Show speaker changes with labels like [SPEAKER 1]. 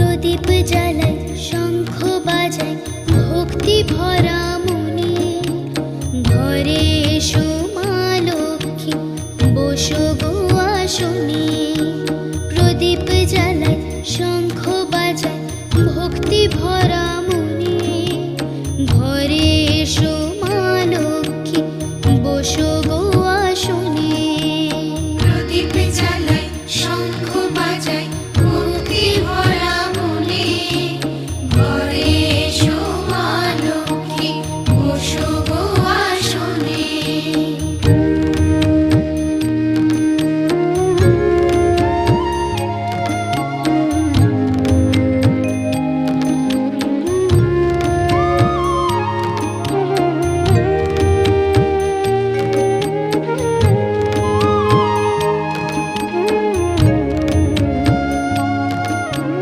[SPEAKER 1] প্রদীপ জ্বালাই শঙ্খ বাজাই ভক্তি ভরা মনে। ঘরে এসো মা লক্ষ্মী বসো গো আসনে। প্রদীপ জ্বালাই শঙ্খ